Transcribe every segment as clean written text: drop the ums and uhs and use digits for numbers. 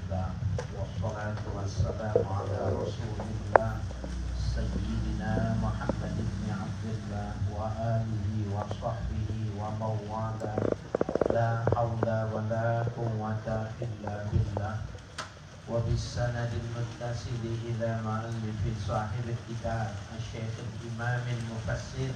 لله والصلاة والسلام على رسول الله سيدنا محمد بن عبد الله وآله وصحبه ومن والاه لا حول ولا قوة إلا بالله وبالسند المتصل إلى مؤلف صاحب الكتاب الشيخ الإمام المفسر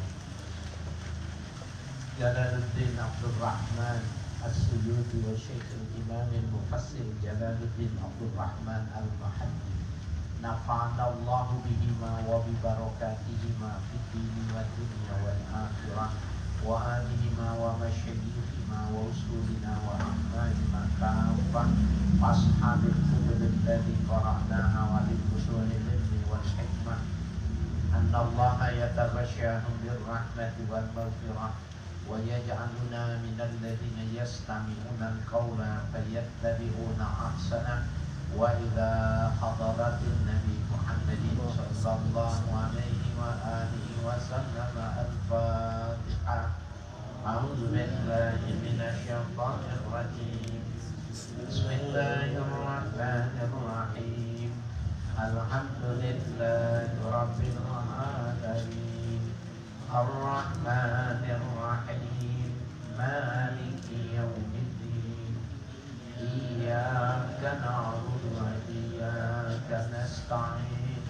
جلال الدين عبد الرحمن السيوطي والشيخ الإمام المفسر جلال الدين عبد الرحمن المحدث نفعنا الله بهما وببركاتهما في الدين والدنيا والآخرة وآلهما ومشايخهما وأصولنا وأعمالنا كافة أصحاب الكتب الذي قرأناها وللأصول العلم والحكمة أن الله يتغشاهم بالرحمة والمغفرة ويجعلنا من الذين يستمعون القول فيتبعون أحسنه وإذا حضرت النبي محمد صلى الله عليه وآله وسلم الفاتحة أعوذ بالله من الشيطان الرجيم بسم الله الرحمن الرحيم الحمد لله رب العالمين الرحمن الرحيم مالك يوم الدين إياك نعبد وإياك نستعين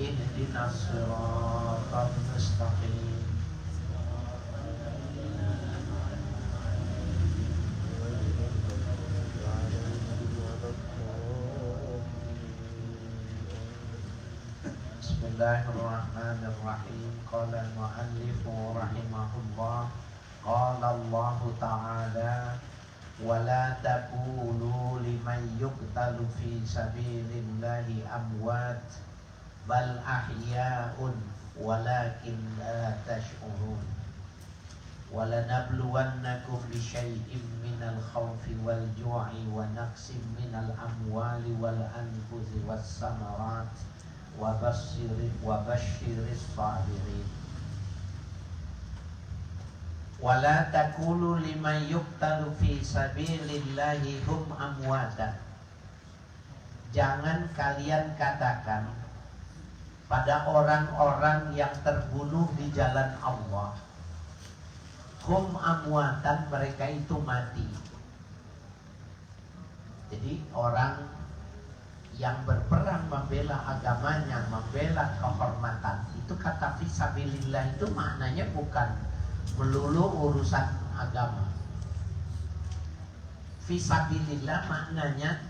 اهدنا الصراط المستقيم Bismillahirrahmanirrahim. Qala al-mu'allif rahimahullah. Qala Allah ta'ala wa la taqulu liman yuqtalu fi sabilillahi amwat bal ahya'un walakin la tash'urun. Wa lanabluwannakum bi syai'in minal khawfi wal ju'i wa naqsin minal amwali wal anfusi was samarat wa basyiris sabirin. Wala taqulu liman yuqtalu fi sabilillahi hum amwatan. Jangan kalian katakan pada orang-orang yang terbunuh di jalan Allah, hum amwatan, mereka itu mati. Jadi orang yang berperang membela agamanya, membela kehormatan, itu kata fisabilillah itu maknanya bukan melulu urusan agama. Fisabilillah maknanya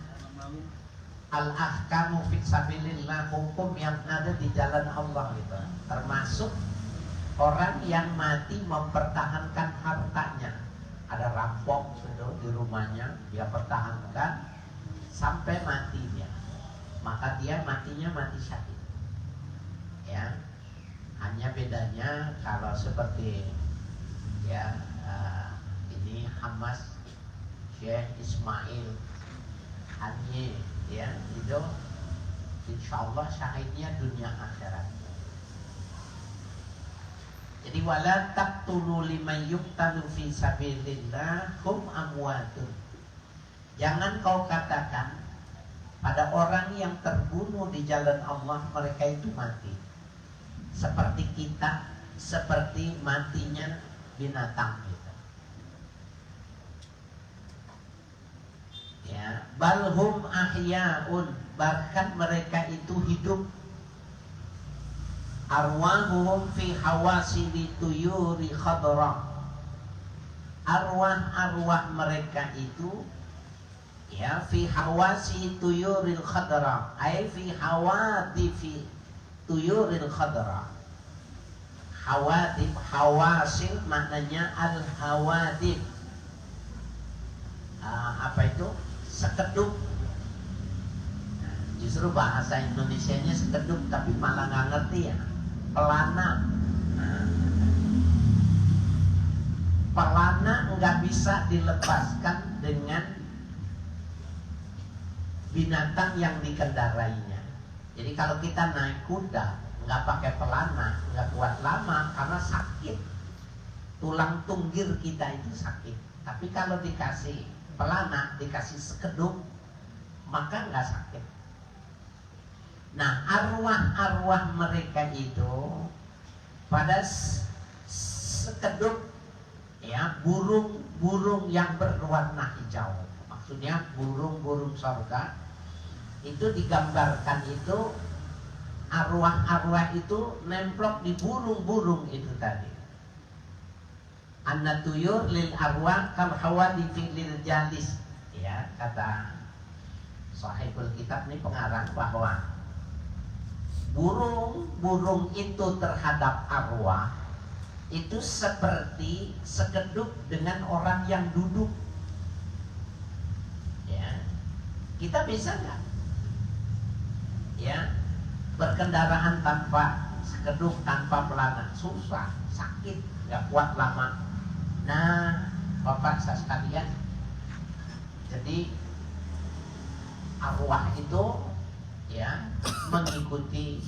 al-ahkamu fisabilillah, hukum yang ada di jalan Allah gitu. Termasuk orang yang mati mempertahankan hartanya. Ada rampok di rumahnya, dia pertahankan sampai mati dia. Maka dia matinya mati syahid. Ya, hanya bedanya kalau seperti ya ini Hamas Syekh Ismail Hanyi, ya itu insya Allah syahidnya dunia akhirat. Jadi wala taqtulu liman yuqtalu fi sabilillah hum amwatun. Jangan kau katakan pada orang yang terbunuh di jalan Allah mereka itu mati. Seperti kita, seperti matinya binatang gitu. Ya, balhum ahya'un, bahkan mereka itu hidup. Arwahuhum fi hawasili tuyuri khadra. Arwah-arwah mereka itu ya fi hawasi tuyuril khadra, ay fi hawadifi tuyuril khadra. Hawadif, hawasil maknanya al hawadif. Apa itu? Sekedup. Justru bahasa Indonesianya sekedup, tapi malah nggak ngerti ya. Pelana. Pelana nggak bisa dilepaskan dengan binatang yang dikendarainya. Jadi kalau kita naik kuda nggak pakai pelana, nggak kuat lama karena sakit. Tulang tunggir kita itu sakit. Tapi kalau dikasih pelana, dikasih sekedup, maka nggak sakit. Nah, arwah-arwah mereka itu pada sekeduk ya burung-burung yang berwarna hijau. Maksudnya burung-burung surga itu digambarkan itu arwah-arwah itu nemplok di burung-burung itu tadi. An-natuyur lil arwah kal hawadifi lil jalis. Ya, kata sahibul kitab ini pengarang bahwa burung-burung itu terhadap arwah itu seperti sekeduk dengan orang yang duduk. Ya, kita bisa nggak? Ya, berkendaraan tanpa sekeduk, tanpa pelana, susah, sakit, nggak kuat lama. Nah, Bapak saya sekalian, jadi arwah itu ya mengikuti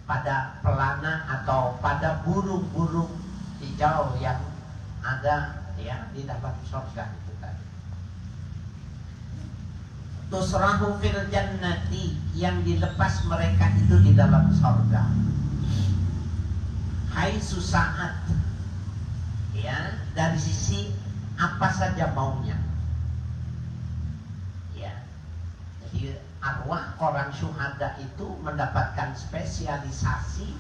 pada pelana atau pada burung-burung hijau yang ada ya di dalam surga itu tadi. Tusrahu fil jannati, yang dilepas mereka itu di dalam surga. Hai susaat, ya dari sisi apa saja maunya. Ya, jadi arwah orang syuhada itu mendapatkan spesialisasi,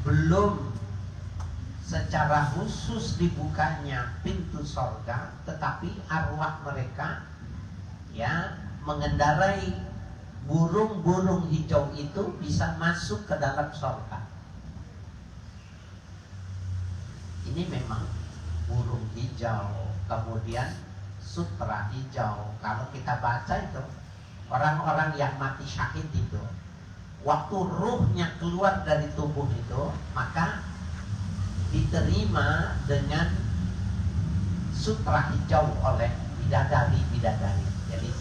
belum secara khusus dibukanya pintu surga, tetapi arwah mereka ya mengendarai burung-burung hijau itu bisa masuk ke dalam surga. Ini memang burung hijau, kemudian sutra hijau. Kalau kita baca itu orang-orang yang mati syahid itu, waktu ruhnya keluar dari tubuh itu, maka diterima dengan sutra hijau oleh bidadari-bidadari. Jadi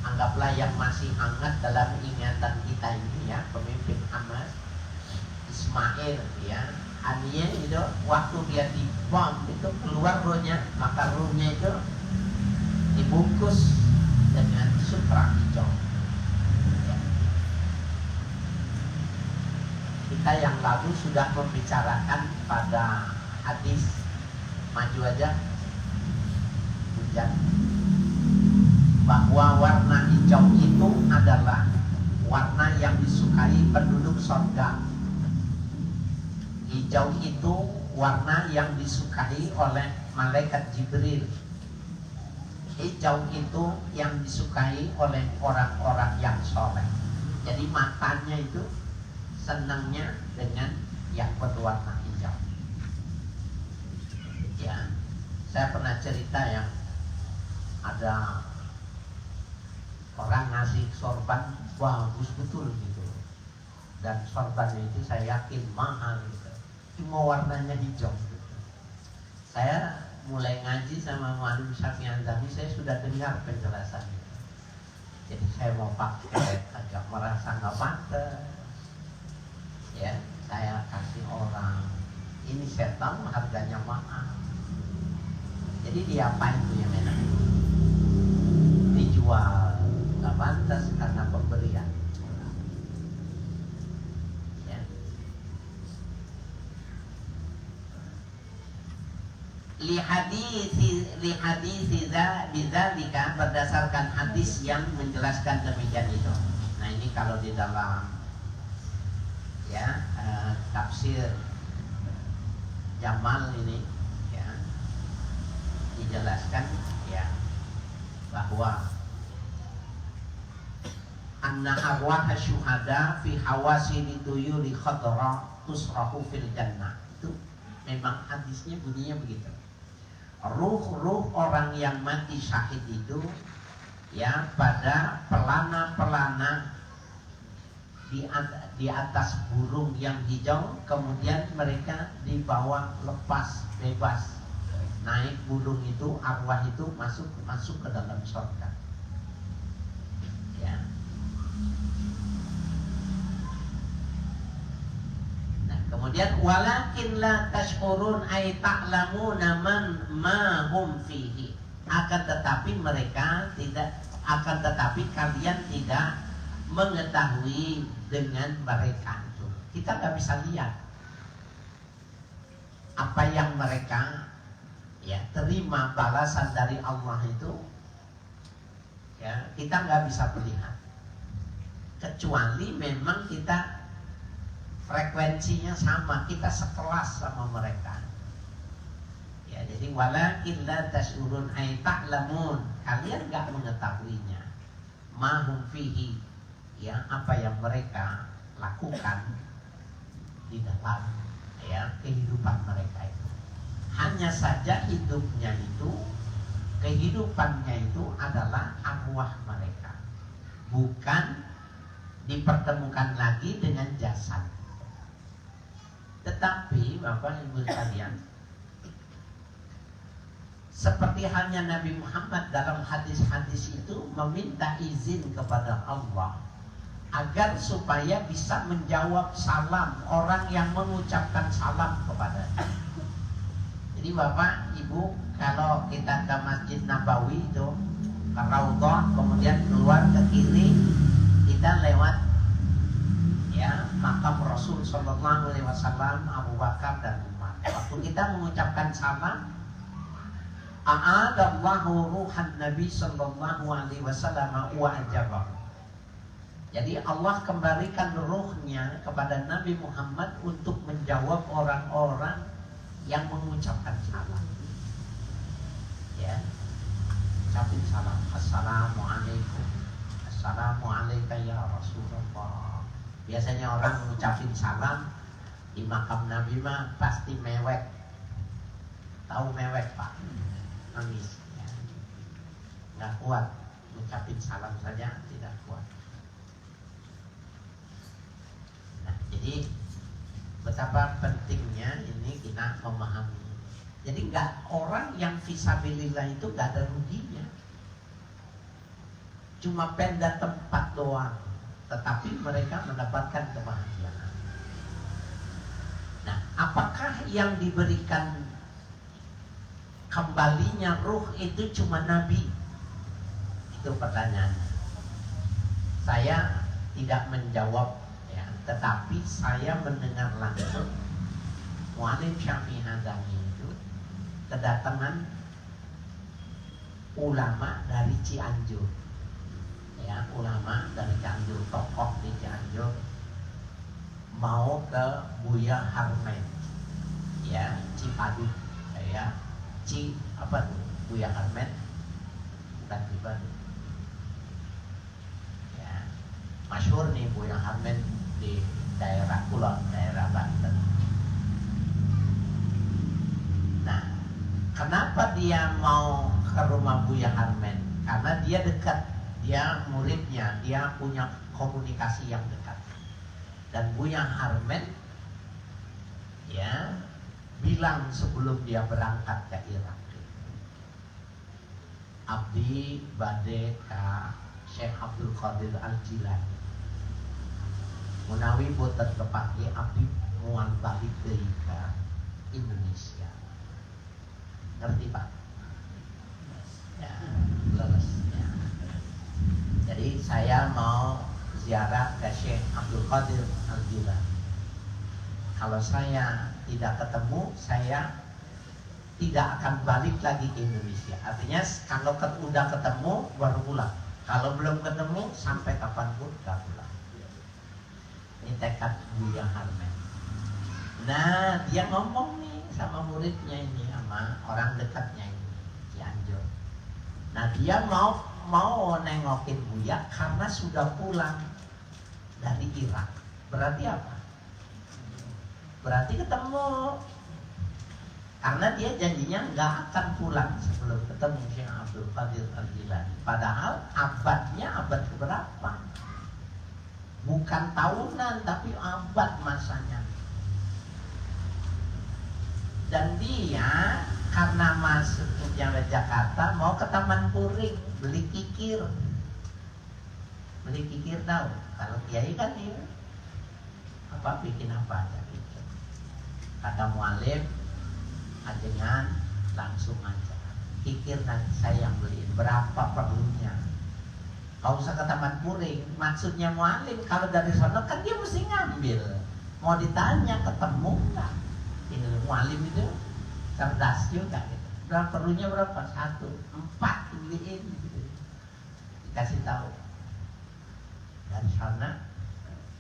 anggaplah yang masih hangat dalam ingatan kita ini ya, pemimpin Hamas Ismail ya, Ania itu waktu dia dibom itu keluar ruhnya, maka ruhnya itu dibungkus dengan sutra hijau. Ya. Kita yang lalu sudah membicarakan pada hadis, maju aja hujan, bahwa warna hijau itu adalah warna yang disukai penduduk surga. Hijau itu warna yang disukai oleh malaikat Jibril. Hijau itu yang disukai oleh orang-orang yang soleh. Jadi matanya itu senangnya dengan yang berwarna hijau. Ya, saya pernah cerita yang ada orang ngasih sorban bagus betul gitu, dan sorbannya itu saya yakin mahal gitu. Cuma warnanya hijau gitu. Saya mulai ngaji sama Muhammad Syafi'an Zami, saya sudah dengar penjelasannya. Jadi saya mau pakai agak merasa nggak pantas. Ya, saya kasih orang. Ini saya tahu harganya mahal. Jadi diapain punya menak? Dijual, nggak pantas karena pemberian. Lihadisi bidzalika, berdasarkan hadis yang menjelaskan demikian itu. Nah ini kalau di dalam ya tafsir Jamal ini ya dijelaskan ya bahwa anna arwah syuhada fi hawasili tuyuri khadra tusrahu fil jannah. Itu memang hadisnya bunyinya begitu. Ruh-ruh orang yang mati syahid itu ya pada pelana-pelana di atas burung yang hijau, kemudian mereka dibawa lepas bebas naik burung itu, arwah itu masuk ke dalam surga. Ya. Kemudian walakin la tashkurun ay ta'lamuna man ma hum fihi. Akan tetapi kalian tidak mengetahui dengan mereka itu. Kita nggak bisa lihat apa yang mereka terima balasan dari Allah itu. Kita nggak bisa melihat, kecuali memang kita frekuensinya sama, kita sekelas sama mereka. Jadi walakin la tashurun ay ta'lamun, kalian nggak mengetahuinya. Mahum fihi, apa yang mereka lakukan di dalam kehidupan mereka itu. Hanya saja kehidupannya itu adalah arwah mereka, bukan dipertemukan lagi dengan jasad. Tetapi Bapak Ibu sekalian, seperti halnya Nabi Muhammad dalam hadis-hadis itu meminta izin kepada Allah agar supaya bisa menjawab salam orang yang mengucapkan salam kepadanya. Jadi Bapak Ibu, kalau kita ke Masjid Nabawi itu, ke Raudhah, kemudian keluar ke kiri, kita lewat makam Rasul Sallallahu Alaihi Wasallam, Abu Bakar dan Umar. Waktu kita mengucapkan salam, a'adallahu ruhan Nabi Sallallahu Alaihi Wasallam wa ajabahu. Jadi Allah kembalikan ruhnya kepada Nabi Muhammad untuk menjawab orang-orang yang mengucapkan salam. Ucapin salam. Assalamualaikum. Assalamualaikum ya Rasulullah. Biasanya orang mengucapin salam di makam Nabi mah pasti mewek. Tahu mewek Pak? Nangis. Nggak kuat. Mengucapin salam saja tidak kuat. Nah, jadi betapa pentingnya ini kita memahami. Jadi orang yang fisabilillah itu nggak ada ruginya. Cuma pindah tempat doang, tetapi mereka mendapatkan kebahagiaan. Nah, apakah yang diberikan kembalinya ruh itu cuma Nabi? Itu pertanyaannya. Saya tidak menjawab, tetapi saya mendengar langsung Mu'alim Syafi'i Hadami itu kedatangan ulama dari Cianjur. Ulama dari Cianjur, tokoh di Cianjur mau ke Buya Harmen, Cipadu, Buya Harmen bukan Cipadu. Masyhur nih Buya Harmen di daerah Kulon, daerah Banten. Nah, kenapa dia mau ke rumah Buya Harmen? Karena dia dekat, dia muridnya, dia punya komunikasi yang dekat. Dan Buya Harmen bilang sebelum dia berangkat ke Irak, abdi bade ka Syekh Abdul Qadir Al-Jilani, menawi boten kepake abdi mual balik deui ka Indonesia. Ngerti Pak? Leres. Jadi saya mau ziarah ke Syekh Abdul Qadir Al-Jilani. Kalau saya tidak ketemu, saya tidak akan balik lagi ke Indonesia. Artinya kalau udah ketemu baru pulang. Kalau belum ketemu sampai kapanpun gak pulang. Ini tekad Buya Harmen. Nah, dia ngomong nih sama muridnya ini, sama orang dekatnya ini, Cianjur. Nah, dia mau nengokin Buya karena sudah pulang dari Irak. Berarti apa? Berarti ketemu. Karena dia janjinya nggak akan pulang sebelum ketemu Syekh Abdul Qadir Al-Jilani. Padahal abadnya abad keberapa? Bukan tahunan, tapi abad masanya. Dan dia karena masuk ke Jakarta mau ke Taman Puring beli kikir. Beli kikir tahu? Kalau kiai kan dia bikin apa aja kata mualim, ajengan langsung aja. Kikir nanti saya yang beliin, berapa perlunya. Kau usah ke Taman Puring, maksudnya mualim kalau dari sana kan dia mesti ngambil. Mau ditanya ketemu enggak? Ini mualim itu cerdas juga gitu. Berapa perlunya berapa? 1, 4 beliin gitu. Dikasih tahu. Dari sana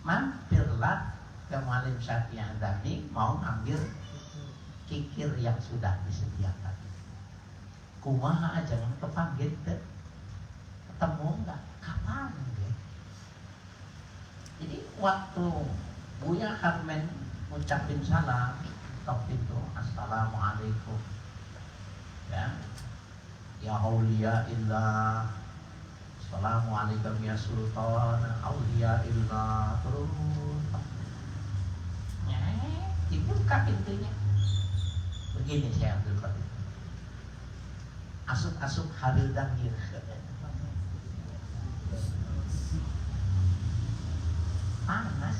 mampirlah ke Mualim Syafi'i Adami mau ngambil kikir yang sudah disediakan. Kumaha aja kepanggil ketemu enggak? Kapan ya? Jadi waktu Buya Harmen ngucapin salam, waktu itu assalamualaikum, ya aulia illah, assalamualaikum ya sultan aulia illah, terus dibuka pintunya. Begini saya Abdul Qadir, asuk-asuk Halil Dangir. Panas.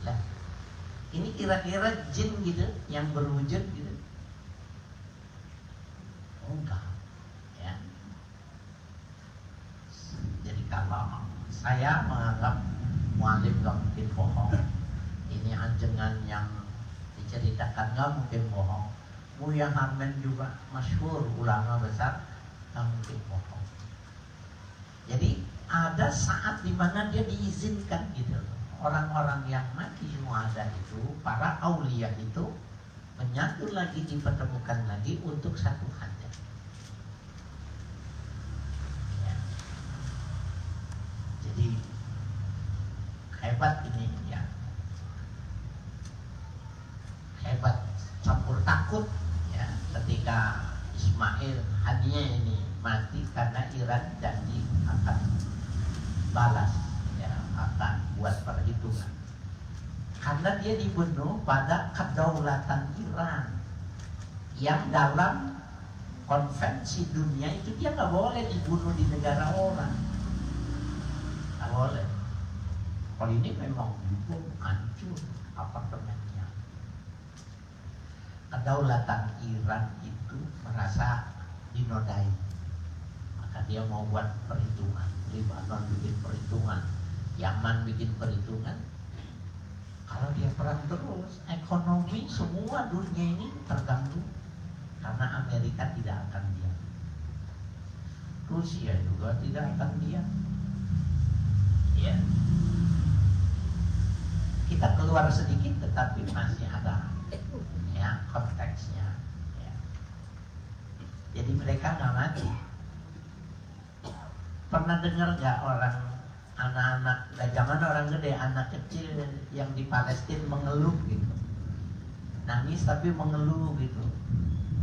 Lah, ini kira-kira jin gitu yang berwujud gitu? Enggak, ya. Jadi kalau saya menganggap mualim gak mungkin bohong, ini anjengan yang diceritakan gak mungkin bohong. Buya Harmen juga masyhur ulama besar, gak mungkin bohong. Jadi ada saat dimana dia diizinkan gitu. Orang-orang yang mati syuhada itu, para aulia itu menyatu lagi, dipertemukan lagi untuk satu hajat. Ya. Jadi hebat ini ya. Hebat campur takut ya ketika Ismail hadinya ini mati karena Iran janji akan balas ya, akan buat perhitungan karena dia dibunuh pada kedaulatan Iran yang dalam konvensi dunia itu dia nggak boleh dibunuh di negara orang, nggak boleh. Kalau ini memang dibunuh hancur apartemennya. Kedaulatan Iran itu merasa dinodai, maka dia mau buat perhitungan. Lebanon bikin perhitungan, Yaman bikin perhitungan. Kalau dia perang terus, ekonomi semua dunia ini terganggu karena Amerika tidak akan diam, Rusia juga tidak akan diam. Ya, kita keluar sedikit, tetapi masih ada ya konteksnya. Ya. Jadi mereka nggak mati. Pernah dengar nggak orang anak-anak, zaman orang gede, anak kecil yang di Palestina mengeluh gitu, nangis tapi mengeluh gitu?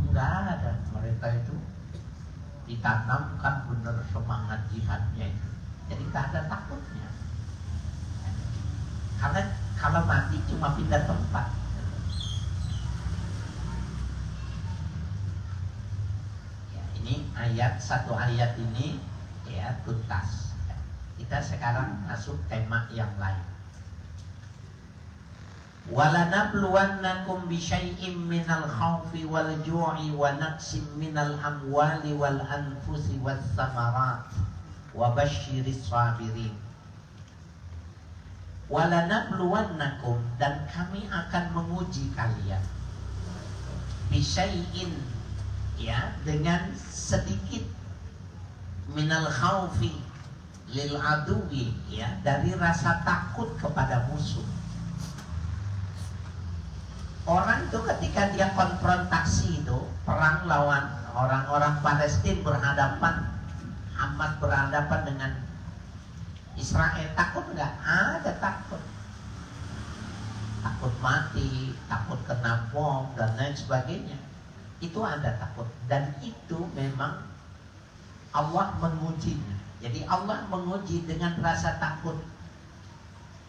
Enggak ada. Mereka itu ditanamkan benar semangat jihadnya itu, jadi tak ada takutnya. Karena kalau mati cuma pindah tempat. Ya, ini satu ayat ini ya tuntas. Kita sekarang masuk tema yang lain. Walanabluwannakum bisyai'im minal khawfi wal ju'i wa naqsim minal amwali wal anfusi was samarat wa basyiris sabirin. Walanabluwannakum, dan kami akan menguji kalian bisyai'in ya, dengan sedikit minal khawfi lil aduwi ya, dari rasa takut kepada musuh. Orang itu ketika dia konfrontasi itu, perang lawan orang-orang Palestina berhadapan, Hamas berhadapan dengan Israel, takut nggak? Ada takut. Takut mati, takut kena bom dan lain sebagainya. Itu ada takut, dan itu memang Allah mengujinya. Jadi Allah menguji dengan rasa takut,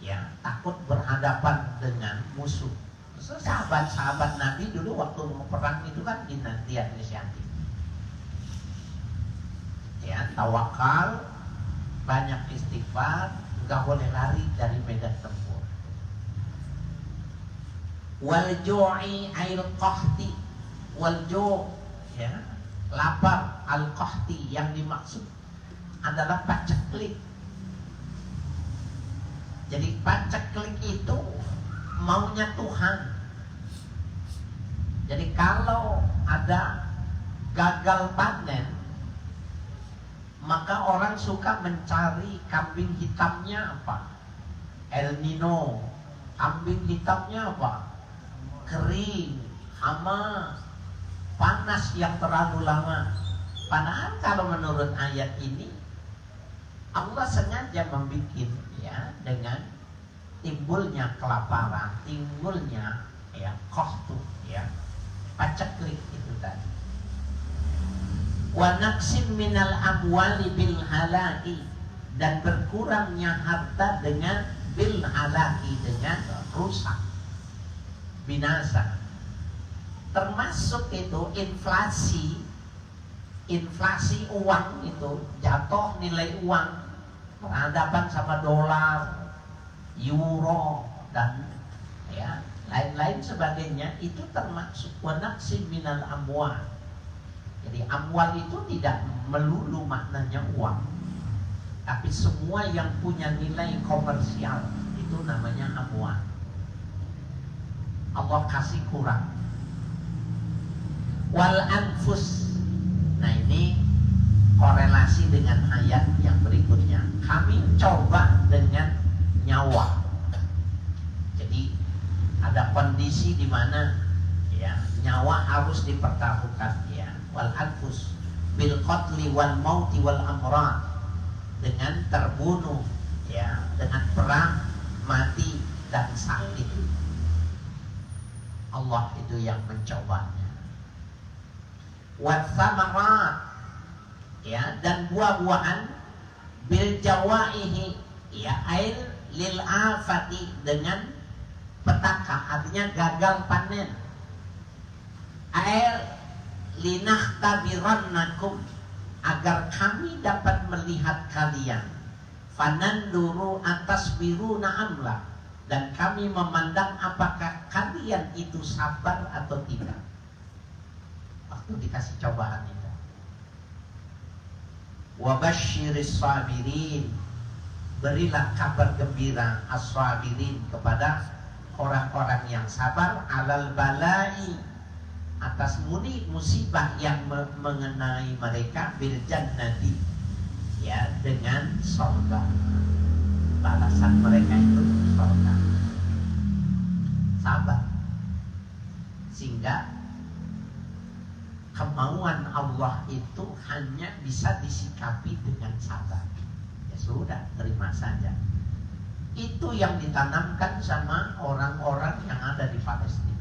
ya, takut berhadapan dengan musuh. Sahabat-sahabat Nabi dulu waktu mau perang itu kan dinantian inisiatif, ya, tawakal, banyak istighfar, nggak boleh lari dari medan tempur. Wal ju'i ail qahti Waljo, ya, lapar. Al-qahti yang dimaksud adalah paceklik. Jadi paceklik itu maunya Tuhan. Jadi kalau ada gagal panen, maka orang suka mencari kambing hitamnya apa? El Nino. Kambing hitamnya apa? Kering, hama, panas yang terlalu lama. Padahal kalau menurut ayat ini Allah sengaja membuat ya dengan timbulnya kelaparan, timbulnya ya qahtu, ya paceklik itu tadi. Wa naqsim minal amwali bil halaki, dan berkurangnya harta dengan bil halaki, dengan rusak, binasa. Termasuk itu inflasi uang itu, jatuh nilai uang berhadapan sama dolar, euro, dan ya lain-lain sebagainya, itu termasuk wanaksi minal amwal. Jadi amwal itu tidak melulu maknanya uang, tapi semua yang punya nilai komersial itu namanya amwal. Allah kasih kurang. Wal anfus. Nah ini korelasi dengan ayat yang berikutnya. Kami coba dengan nyawa. Jadi ada kondisi di mana ya nyawa harus dipertaruhkan, ya. Wal anfus bil qatli wal mauti wal amrad, dengan terbunuh, ya, dengan perang, mati dan sakit. Allah itu yang mencobanya. Wat samarat, ya, dan buah-buahan bil jawaihi, ya, ail lil afati, dengan petaka, artinya gagal panen. Ail linahtabirannakum, agar kami dapat melihat kalian. Fananduru atas biru na'amla, dan kami memandang apakah kalian itu sabar atau tidak waktu dikasih cobaan itu. Wabashiris sabirin, berilah kabar gembira as-sabirin, kepada orang-orang yang sabar, alal balai, atas musibah yang mengenai mereka, bil jannati, ya, dengan surga. Balasan mereka itu surga. Sabar, sehingga kemauan Allah itu hanya bisa disikapi dengan sabar. Ya sudah, terima saja. Itu yang ditanamkan sama orang-orang yang ada di Palestina.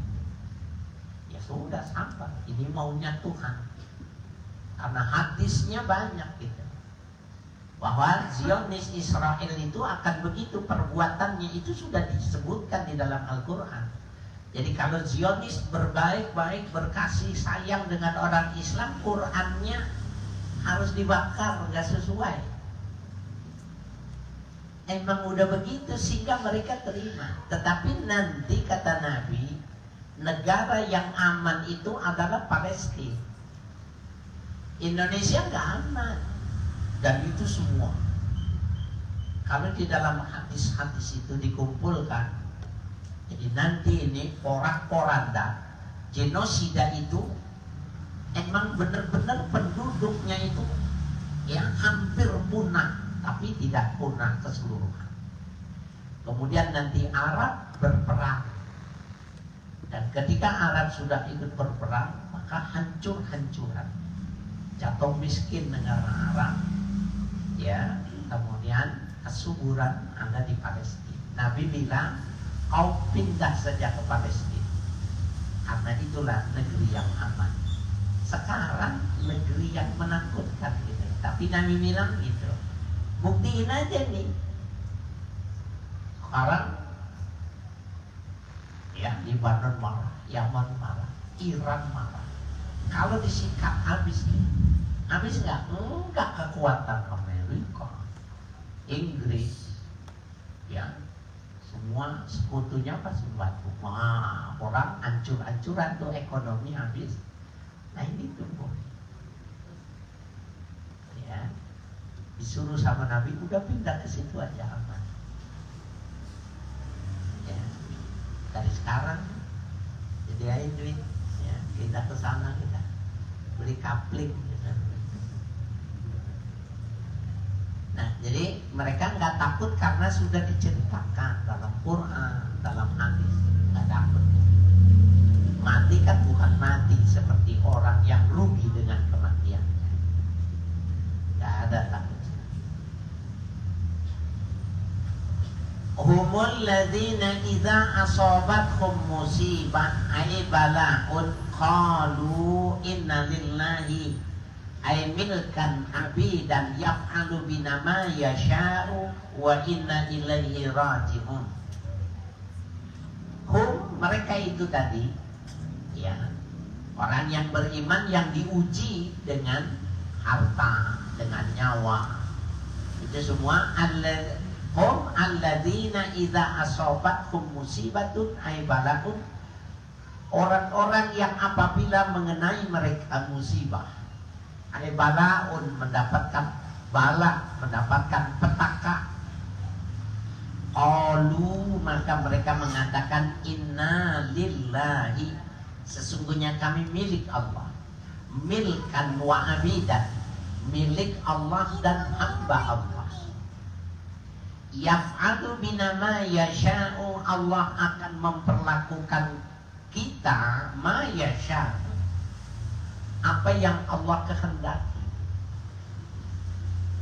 Ya sudah, sabar. Ini maunya Tuhan. Karena hadisnya banyak gitu, bahwa Zionis Israel itu akan begitu perbuatannya, itu sudah disebutkan di dalam Al-Quran. Jadi kalau Zionis berbaik-baik, berkasih sayang dengan orang Islam, Qurannya harus dibakar, nggak sesuai. Emang udah begitu sehingga mereka terima. Tetapi nanti kata Nabi, negara yang aman itu adalah Palestina. Indonesia nggak aman. Dan itu semua, kalau di dalam hadis-hadis itu dikumpulkan, jadi nanti ini porak-poranda genosida itu emang benar-benar penduduknya itu ya hampir punah, tapi tidak punah keseluruhan. Kemudian nanti Arab berperang, dan ketika Arab sudah ikut berperang, maka hancur-hancuran, jatuh miskin negara Arab, ya, kemudian kesuburan ada di Palestina. Nabi bilang, kau pindah saja ke Palestina, karena itulah negeri yang aman. Sekarang negeri yang menakutkan gitu. Tapi Nabi bilang gitu, buktiin aja nih. Sekarang ya Libanon marah, Yaman marah, Iran marah. Kalau disikat habis nih. Habis enggak kekuatan Amerika, Inggris, ya, semua sekutunya pasti bantu. Wah, orang hancur-hancuran tuh ekonomi habis. Nah ini tumbuh. Ya, disuruh sama Nabi, udah pindah ke situ aja aman. Ya, dari sekarang sediain duit, ya, kita ke sana kita beli kapling. Gitu. Nah, jadi mereka nggak takut karena sudah diceritakan dalam Quran, dalam hadis, nggak takut. Mati kan bukan mati seperti orang yang rugi dengan kematiannya. Nggak ada takut. Humul ladzina idza asabathum musibah ay bala'un qalu inna lillahi ay milkan abidan yaf'alu bina ma yasha'u wa inna ilaihi raji'un. Mereka itu tadi, ya, orang yang beriman yang diuji dengan harta, dengan nyawa. Itu semua hum alladzina idza asabathum musibatun ay bala'un, orang-orang yang apabila mengenai mereka musibah, ay bala'un, mendapatkan bala, mendapatkan petaka, qalu, maka mereka mengatakan inna lillahi, sesungguhnya kami milik Allah, milkan wa abidan, milik Allah dan hamba Allah. Yaf'alu bina ma yasha'u, Allah akan memperlakukan kita ma yasha'u, apa yang Allah kehendaki.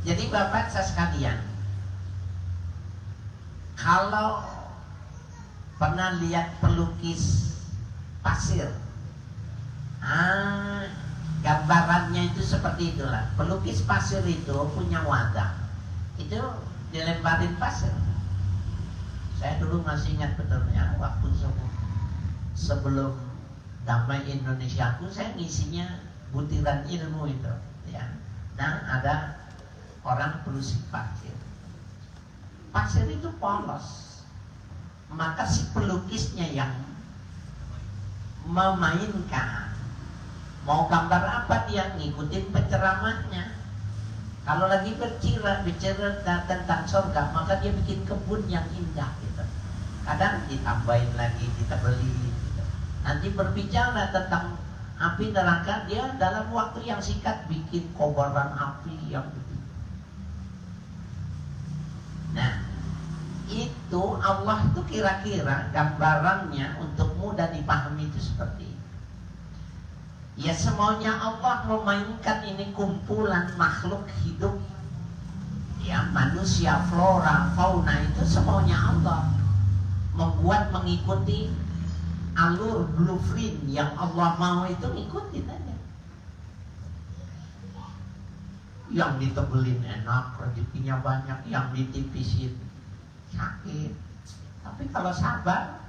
Jadi Bapak saya sekalian, kalau pernah lihat pelukis pasir, gambarannya itu seperti itulah. Pelukis pasir itu punya wadah, itu dilemparin pasir. Saya dulu masih ingat betulnya waktu sebelum Damai Indonesia aku, saya ngisinya butiran ilmu itu, ya. Nah, ada orang pelukis pasir. Pasir itu polos, maka si pelukisnya yang memainkan, mau gambar apa dia ngikutin penceramahnya. Kalau lagi bicara tentang surga, maka dia bikin kebun yang indah gitu. Kadang ditambahin lagi, kita beli gitu. Nanti berbicara tentang api neraka, dia dalam waktu yang singkat bikin kobaran api yang begitu. Nah, itu Allah itu kira-kira gambarannya untuk mudah dipahami itu seperti itu. Ya, semaunya Allah memainkan ini kumpulan makhluk hidup, ya, manusia, flora, fauna, itu semaunya Allah membuat mengikuti alur blueprint yang Allah mau, itu ngikutin aja. Yang ditebelin enak, rezekinya banyak, yang ditipisin sakit. Tapi kalau sabar,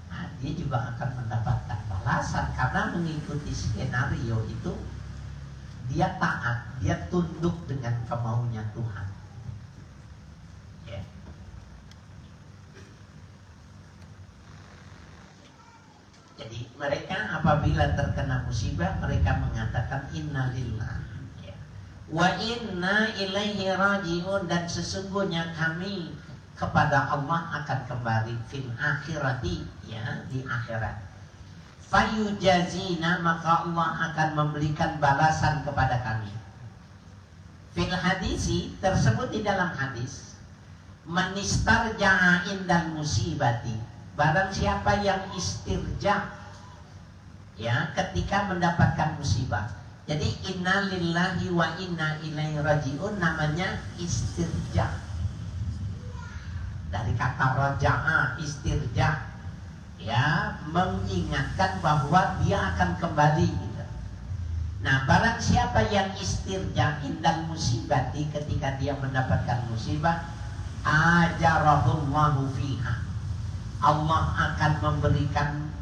nah, dia juga akan mendapatkan balasan karena mengikuti skenario itu. Dia taat, dia tunduk dengan kemaunya Tuhan. Ya. Jadi mereka apabila terkena musibah, mereka mengatakan innalillah, ya, wa inna ilaihi rajiun, dan sesungguhnya kami kepada Allah akan kembali fil akhirati, ya, di akhirat. Fayujazina, maka Allah akan memberikan balasan kepada kami. Fil hadisi, tersebut di dalam hadis, manistarja'a indal musibati, barang siapa yang istirja, ya, ketika mendapatkan musibah. Jadi inna lillahi wa inna ilaihi rajiun namanya istirja, dari kata raja'a, istirja, ya, mengingatkan bahwa dia akan kembali gitu. Nah, barang siapa yang istirja indal musibati, ketika dia mendapatkan musibah, ajarahullahu fiha, Allah akan memberikan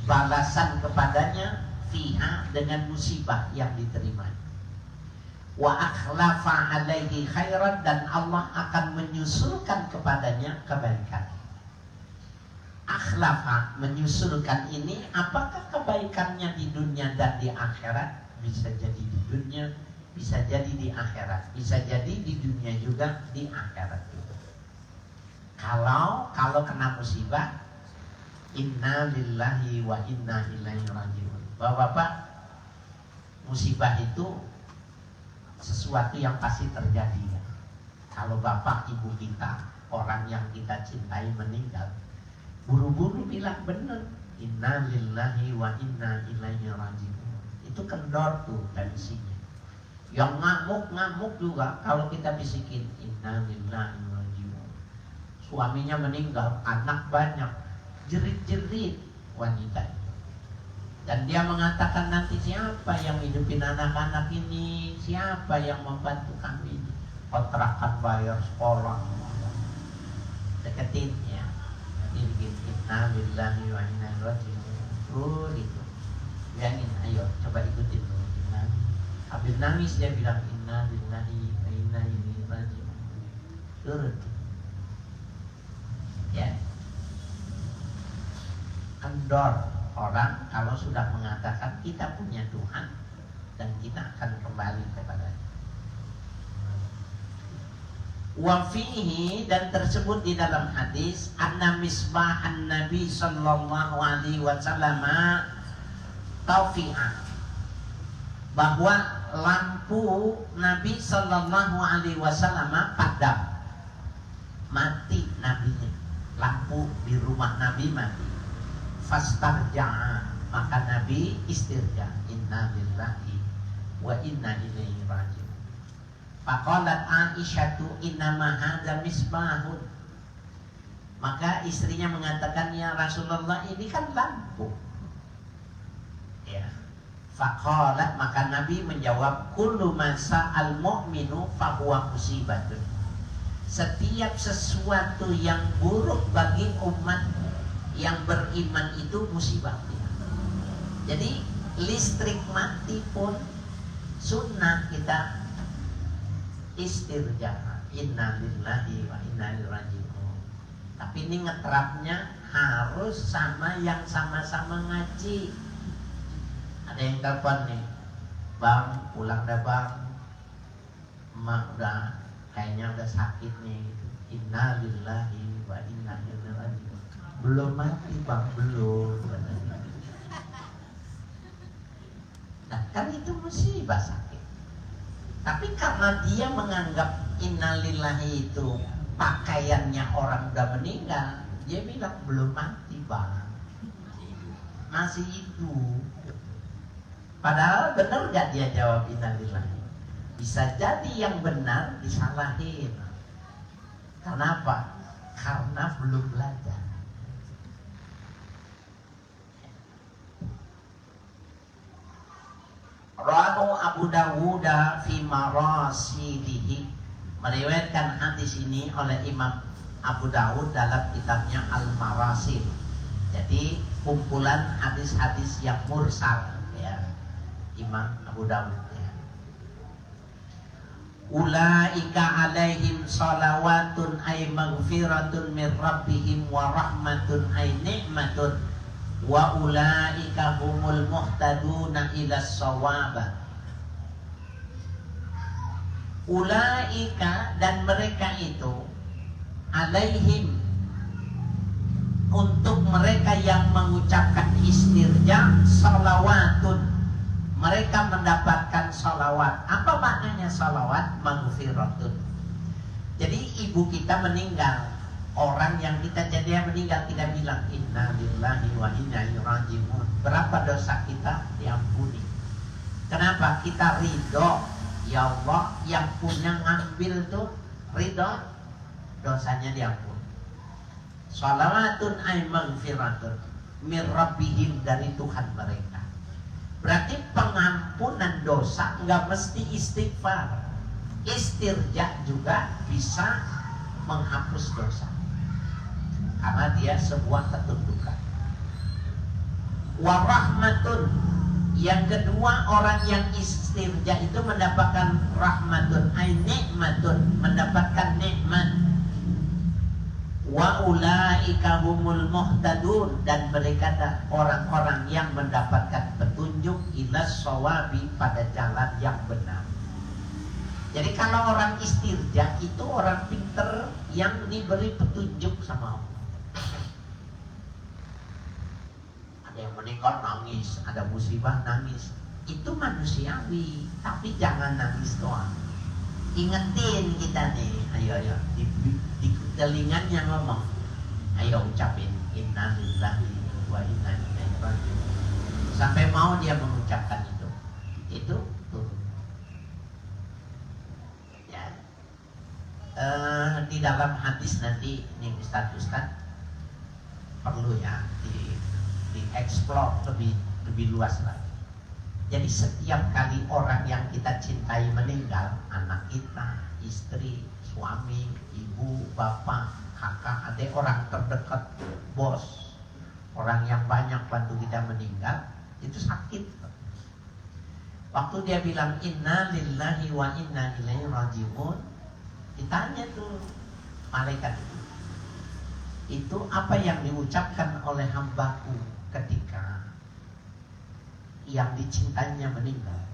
balasan kepadanya fiha, dengan musibah yang diterima. Wa akhlafa alaihi khairan, dan Allah akan menyusulkan kepadanya kebaikan. akhlafa menyusulkan ini, apakah kebaikannya di dunia dan di akhirat? Bisa jadi di dunia, bisa jadi di akhirat, bisa jadi di dunia juga, di akhirat juga. Kalau kena musibah, inna lillahi wa inna ilaihi rajiun. Bapak-bapak, musibah itu sesuatu yang pasti terjadi ya. Kalau bapak ibu kita, orang yang kita cintai meninggal, buru-buru bilang benar, inna lillahi wa inna ilaihi rajiun. Itu kendor tuh tensinya. Yang ngamuk-ngamuk juga kalau kita bisikin inna lillahi wa rajiun. Suaminya meninggal, anak banyak, jerit-jerit wanita itu. Dan dia mengatakan, nanti siapa yang hidupin anak-anak ini? Siapa yang membantu kami ini? Kontrakan bayar sekolah. Deketin ya. Jadi begini, inna lillahi wa inna ilaihi rajiun. Oh gitu. Bilangin, ayo coba ikutin dulu. Habis nangis dia bilang, inna lillahi wa inna ilaihi rajiun. Turun. Ya. Kendor orang kalau sudah mengatakan kita punya Tuhan dan kita akan kembali kepadanya. Wa fihi, dan tersebut di dalam hadis, anna misbahan Nabi sallallahu alaihi wasallam taufi'ah, bahwa lampu Nabi sallallahu alaihi wasallam padam, mati nabinya, lampu di rumah Nabi mati. Fastarja'a, maka Nabi istirja, inna lillahi wa inna ilaihi rajiun. Faqalat Aisyatu innama hadza misbahun, maka istrinya mengatakan, ya Rasulullah, ini kan lampu ya. Faqalat, maka Nabi menjawab, kullu ma sa'al mu'minu fahuwa musibatun, setiap sesuatu yang buruk bagi umat yang beriman itu musibah. Jadi listrik mati pun sunnah kita istirja, inna lillahi wa inna ilaihi rajiun. Tapi ini ngeterapnya harus sama yang sama-sama ngaji. Ada yang telepon nih, bang pulang dah bang, emak udah kayaknya udah sakit nih, inna lillahi wa inna ilaihi rajiun. Belum mati bang, belum. Nah kan itu musibah sakit. Tapi karena dia menganggap innalillahi itu pakaiannya orang udah meninggal, dia bilang belum mati bang, masih hidup. Padahal benar gak dia jawab innalillahi? Bisa jadi yang benar disalahin. Kenapa? Karena belum belajar. Rawahu Abu Dawud fi marasidihi, meriwayatkan hadis ini oleh Imam Abu Dawud dalam kitabnya Al-Marasid. Jadi kumpulan hadis-hadis yang mursal ya, Imam Abu Dawud ya. Ulaika alaihim salawatun ay maghfiratun min rabbihim wa rahmatun ay ni'matun wa ulaika humul muhtaduna ila shawaba. Ulaika, dan mereka itu, alaihim, untuk mereka yang mengucapkan istirja, salawatun, mereka mendapatkan salawat. Apa maknanya salawat? Maghfiratun. Jadi ibu kita meninggal, orang yang kita jadi meninggal, kita bilang inna lillahi wa inna ilaihi rajiun. Berapa dosa kita diampuni. Kenapa? Kita ridho, ya Allah, yang punya ngambil tuh ridho, dosanya diampuni. Salawatun ay maghfiratun min rabbihim, dari Tuhan mereka. Berarti pengampunan dosa nggak mesti istighfar. Istirja juga bisa menghapus dosa, karena dia sebuah ketundukan. Warahmatun, yang kedua, orang yang istirja itu mendapatkan rahmatun ay nikmatun, mendapatkan nikmat. Wa ulaika humul muhtadun, dan mereka orang-orang yang mendapatkan petunjuk ilas shawabi, pada jalan yang benar. Jadi kalau orang istirja itu orang pinter yang diberi petunjuk sama Allah. Ada yang meninggal nangis, ada musibah nangis, itu manusiawi, tapi jangan nangis doang. Ingetin kita nih, ayo di telinganya ngomong, ayo ucapin inna lillahi wa inna ilaihi raji'un, sampai mau dia mengucapkan itu turun. Ya, di dalam hadis nanti ini Ustaz perlu ya di explore lebih luas lagi. Jadi setiap kali orang yang kita cintai meninggal, anak kita, istri, suami, ibu, bapak, kakak, adik, orang terdekat, bos, orang yang banyak bantu kita meninggal, itu sakit. Waktu dia bilang inna lillahi wa inna ilaihi raji'un, ditanya tuh malaikat itu apa yang diucapkan oleh hambaku ketika yang dicintainya meninggal.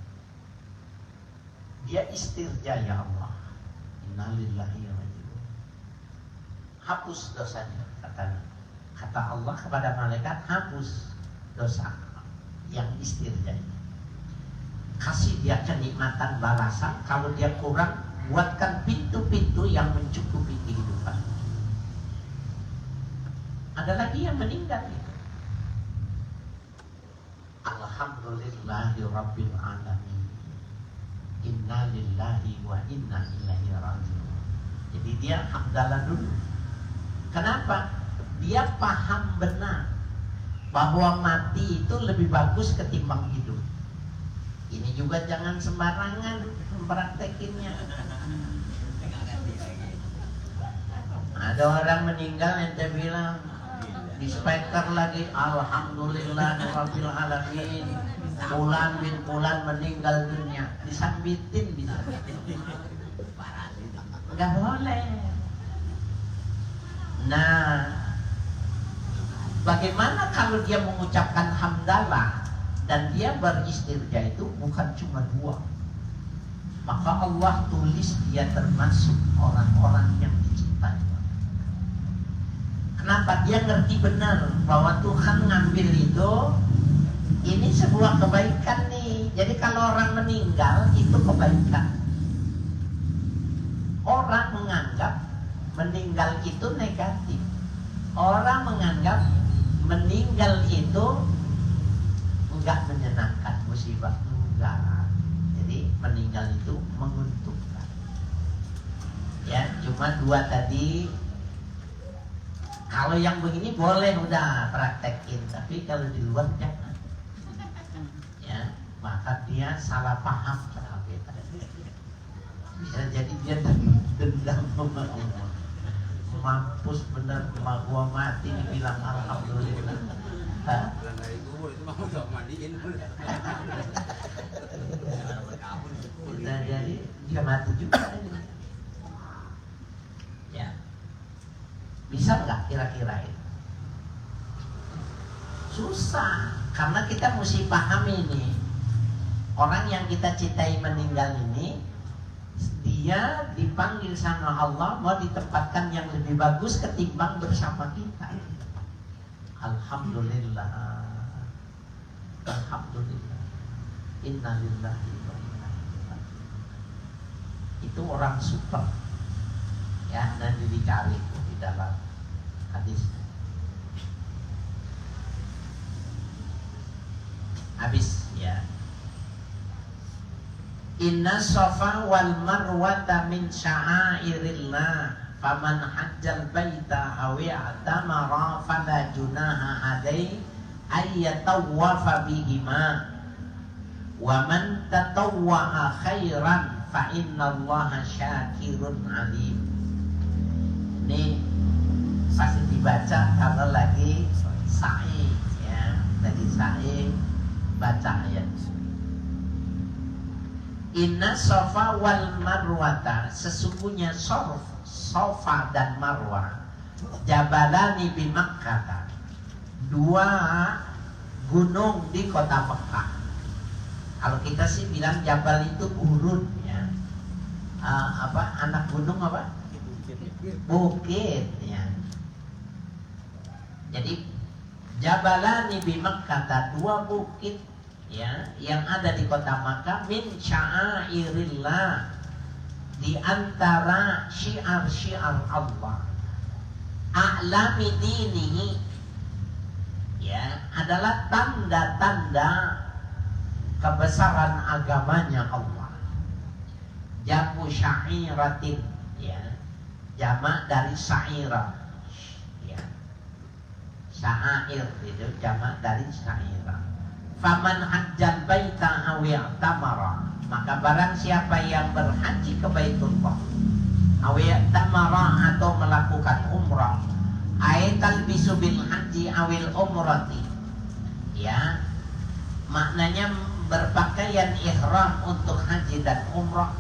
Dia istirja, ya Allah, innalillahi wa inna, hapus dosanya, kata Allah kepada malaikat, hapus dosa yang istirja ini, kasih dia kenikmatan balasan, kalau dia kurang buatkan pintu-pintu yang mencukupi kehidupan. Ada lagi yang meninggal ya. Alhamdulillahi Rabbil Alamin, inna lillahi wa inna ilaihi raji'un. Jadi dia hamdalah dulu. Kenapa? Dia paham benar bahwa mati itu lebih bagus ketimbang hidup. Ini juga jangan sembarangan mempraktekinnya. Ada orang meninggal, ente bilang di speaker lagi, alhamdulillahirabbil alamin, Fulan bin Fulan meninggal dunia, disambitin bisa. Enggak boleh. Nah, bagaimana kalau dia mengucapkan hamdalah dan dia beristirja, itu bukan cuma dua, maka Allah tulis dia termasuk orang-orang yang dicintai. Kenapa? Dia ngerti benar bahwa Tuhan ngambil itu, ini sebuah kebaikan nih. Jadi kalau orang meninggal itu kebaikan. Orang menganggap meninggal itu negatif. Orang menganggap meninggal itu enggak menyenangkan, musibah enggak. Jadi meninggal itu menguntungkan. Ya, cuma dua tadi. Kalau yang begini boleh udah praktekin, tapi kalau di luar jangan. Ya, maka dia salah paham sama kita. Bisa jadi dia dendam sama Allah. Mampus bener, emak gua mati dibilang alhamdulillah. Udah jadi dia mati juga ini. Ya. Bisa nggak kira-kira itu? Susah, karena kita mesti paham ini. Orang yang kita cintai meninggal ini, dia dipanggil sama Allah mau ditempatkan yang lebih bagus ketimbang bersama kita. Alhamdulillah, alhamdulillah, innalillahi wa inna ilaihi raji'un. Itu orang super, ya, nanti dicari di dalam hadis. Habis ya. Inna Safa wal Marwata min sya'airillah, faman hajjal baita aw i'tamara fala junaha alaihi ay yatawwafa bihima, wa man tatawwa'a khairan fa innallaha syakirun alim. Ini pasti dibaca kalau lagi sa'i, ya, lagi sa'i baca ayat. Inna Safa wal Marwata, sesungguhnya Safa dan Marwah, Jabalani bi Makkah, dua gunung di kota Mekah. Kalau kita sih bilang jabal itu urun ya. Anak gunung apa? Bukit ya. Jadi Jabalani bi Makkah, dua bukit ya yang ada di kota Makkah, min sya'airillah, di antara syiar-syiar Allah, a'lami dinihi ya, adalah tanda-tanda kebesaran agamanya Allah. Jamu syairatin ya, jamak dari syairah ya. Syair itu jamak dari syairah. Faman hajjal baita aw i'tamara, maka barang siapa yang berhaji ke Baitullah, aw i'tamara atau melakukan umrah, aital bisu bil haji awil umrati ya, maknanya berpakaian ihram untuk haji dan umrah.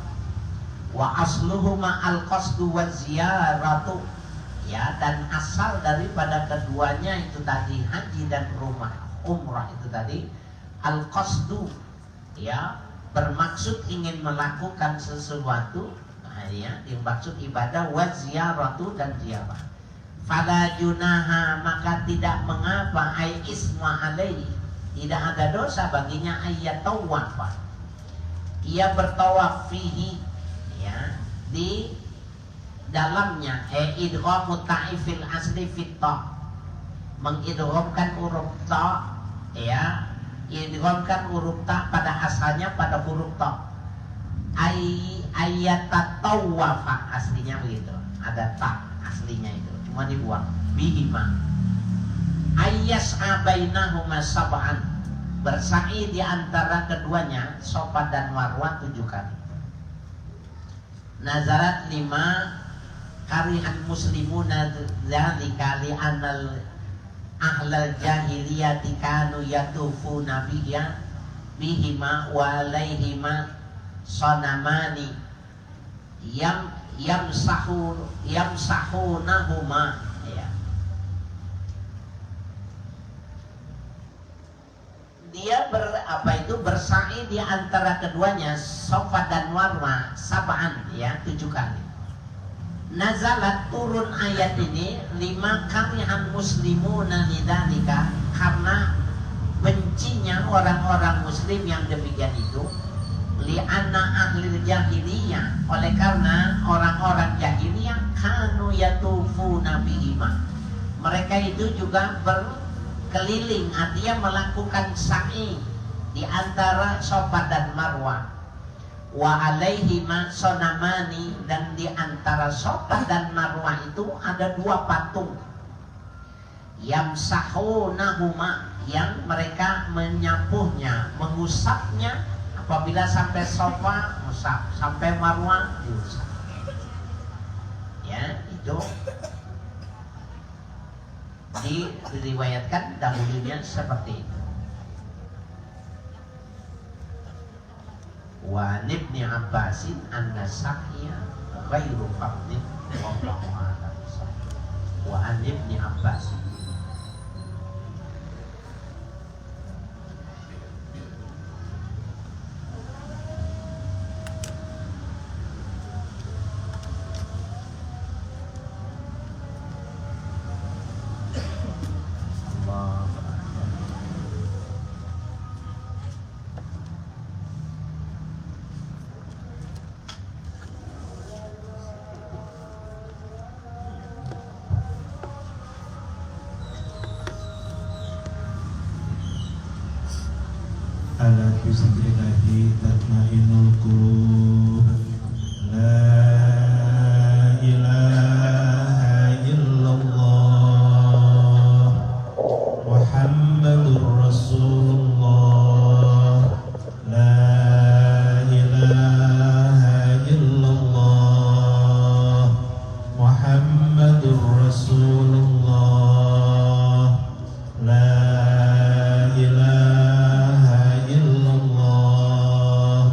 Wa asluhuma al qasdu wa ziyaratu ya, dan asal daripada keduanya itu tadi, haji dan umrah itu tadi, al qasdu ya, bermaksud ingin melakukan sesuatu ya, dimaksud ibadah, wa ziyaratu dan ziarah. Fala junaha, maka tidak mengapa, ai isma alaihi, tidak ada dosa baginya, ayat tawafa, ia bertawaf fihi ya, di dalamnya, idghamu ta'ifil asli fit ta, mengidghamkan huruf ta ya, idghamkan huruf ta pada asalnya pada huruf ta, ayat tawafa aslinya begitu, ada ta aslinya itu cuma dibuang, bihima ayyas abainahuma sab'an, bersa'i di antara keduanya Safa dan Marwah 7 kali. Nazarat 5 karihan muslimuna dzalika li anal ahlal jahiliyati kanu yatufuna bihima wa alaihima sanamani yamsahunahuma ya. Dia bersa'i di antara keduanya Safa dan Marwah sab'an ya, 7 kali. Nazalat, turun ayat ini 5 karihan muslimuna lidzalika, karena bencinya orang-orang muslim yang demikian itu, li'anna ahlil jahiliyah, oleh karena orang-orang jahiliyah kanu yatufuna bihima, mereka itu juga berkeliling, artinya melakukan sa'i di antara Safa dan Marwah. Wa alaihima sonamani, dan di antara Safa dan Marwah itu ada 2 patung, yamsahunahuma, yang mereka menyapuhnya, mengusapnya. Apabila sampai Safa musaf, sampai Marwah diusap ya, itu diriwayatkan dahulunya seperti itu. Wa ibni Abbasin anna sa'ya ghairu fardin wallahu a'lam. Wa ibni Abbasin, ala bizikrillahi tatma'innul qulub. La ilaha illallah Muhammadur Rasulullah. La ilaha illallah Muhammadur Rasulullah. La ilaha illallah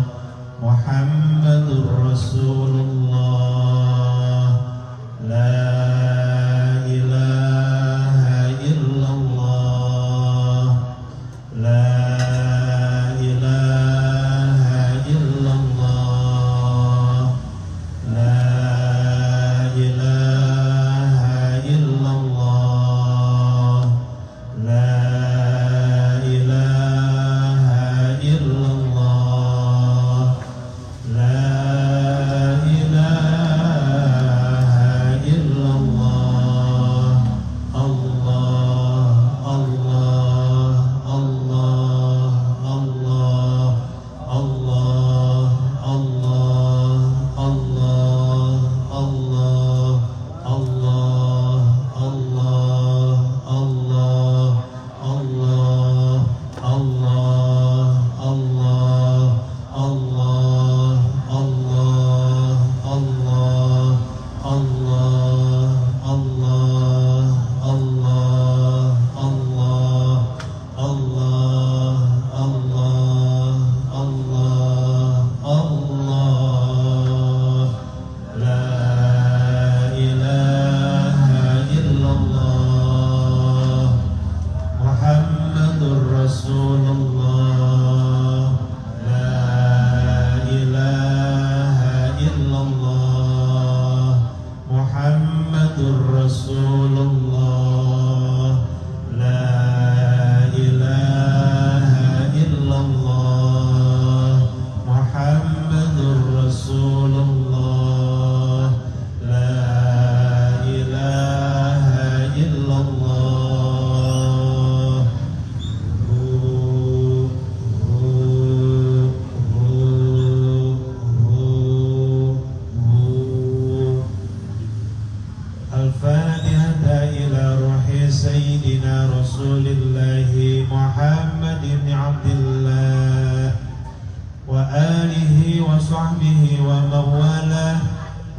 وصحبه ومن والاه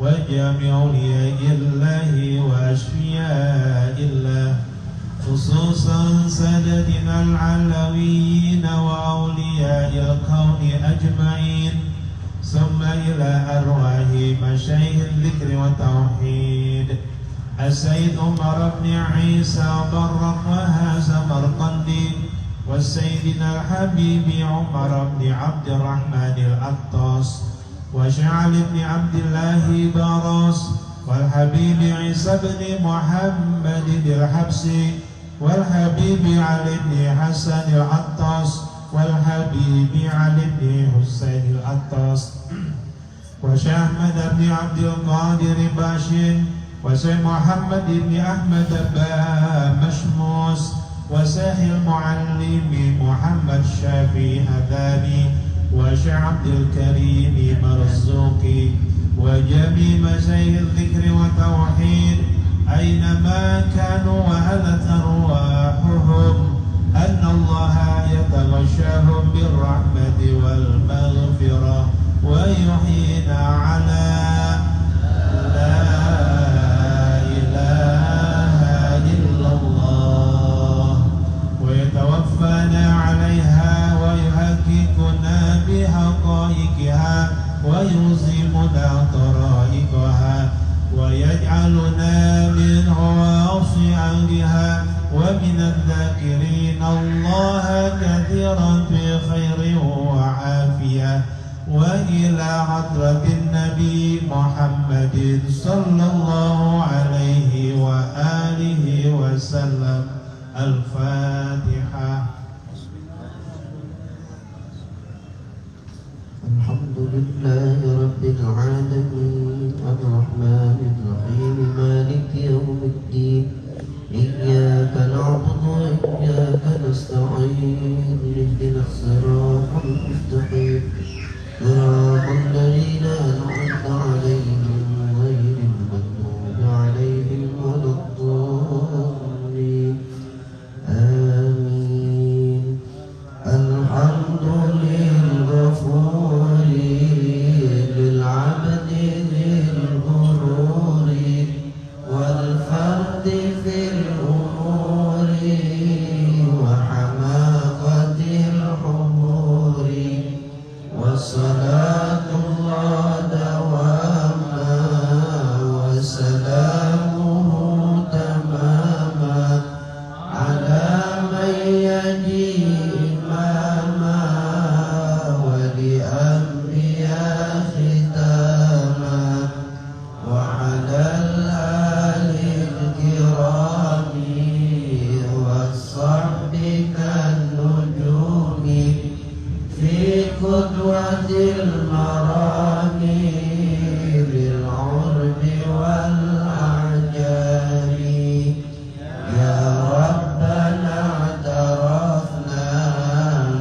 وجميع أولياء الله وأشفياء الله خصوصا سادتنا العلويين وأولياء الكون أجمعين ثم إلى أرواح مشايخ الذكر والتوحيد السيد عمر بن عيسى برق وهذا مرقندي والسيدنا الحبيب عمر بن عبد الرحمن العطاس وشعل بن عبد الله باروس والحبيب عيسى بن محمد الحبسي والحبيب علي بن حسن العطاس والحبيب علي بن حسين العطاس وشيخ أحمد بن عبد القادر باشين وشيخ محمد بن أحمد مشموس وشيخ المعلم محمد شافي هذاني وشيخ عبد الكريم مرزوقي وجميع مشايخ الذكر والتوحيد أينما كانوا وهلت أرواحهم أن الله يتغشاهم بالرحمة والمغفرة ويحيينا على لا إله إلا الله ويتوفانا عليها ويحققنا بحقائقها ويلزمنا طرائقها ويجعلنا من خواص أهلها ومن الذاكرين الله كثيرا في خير وعافية وإلى حضرة النبي محمد صلى الله عليه وآله وسلم الفاتحة. الحمد لله رب العالمين الرحمن الرحيم مالك يوم الدين إياك نعبد وإياك نستعين اهدنا الصراط المستقيم صراط الذين أنعمت عليهم غير المغضوب عليهم ولا الضالين آمين. الحمد للغفور للعبد ذي الغرور والفرد في الأمور وحماقة الحضور والصلاة الله دواما وسلامه تماما على من يجي إماما ولأنبياء ختاما وعلى الآل الكرام والصحب كالنجوم في قدوة المرام للعرب والأعجام يا ربنا اعترفنا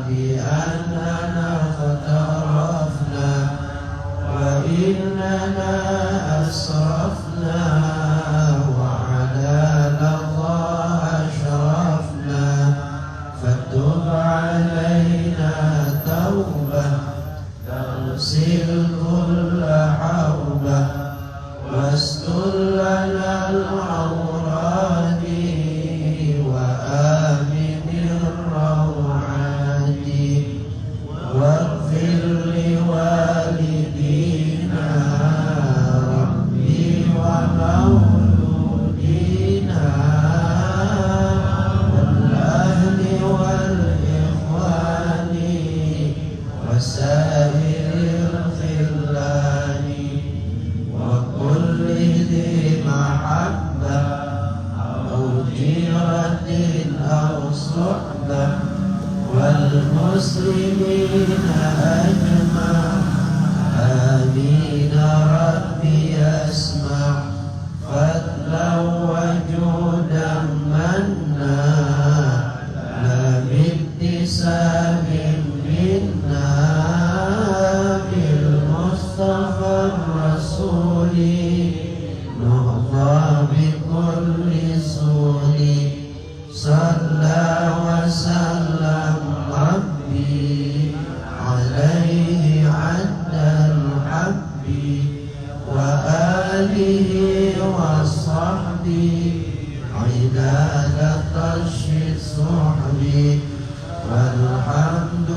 بأننا اخترفنا وإننا أسرفنا وعلى لظى أشرفنا فتب علينا توبة تغسل كل حوبة واستر لنا العورات وآمن الروعات واغفر لوالدينا ربي ومولودينا والأهل والإخوان وسائر الخلان وكل ذي محبة أو جيرة أو صحبة والمسلمين أجمع آمين ربي أسمع فضلا وجودا منا لا بابتسام منا بالمصطفى الرسول نهضى بكل سول صلى وسلم ربي عداد الطش الصحب والحمد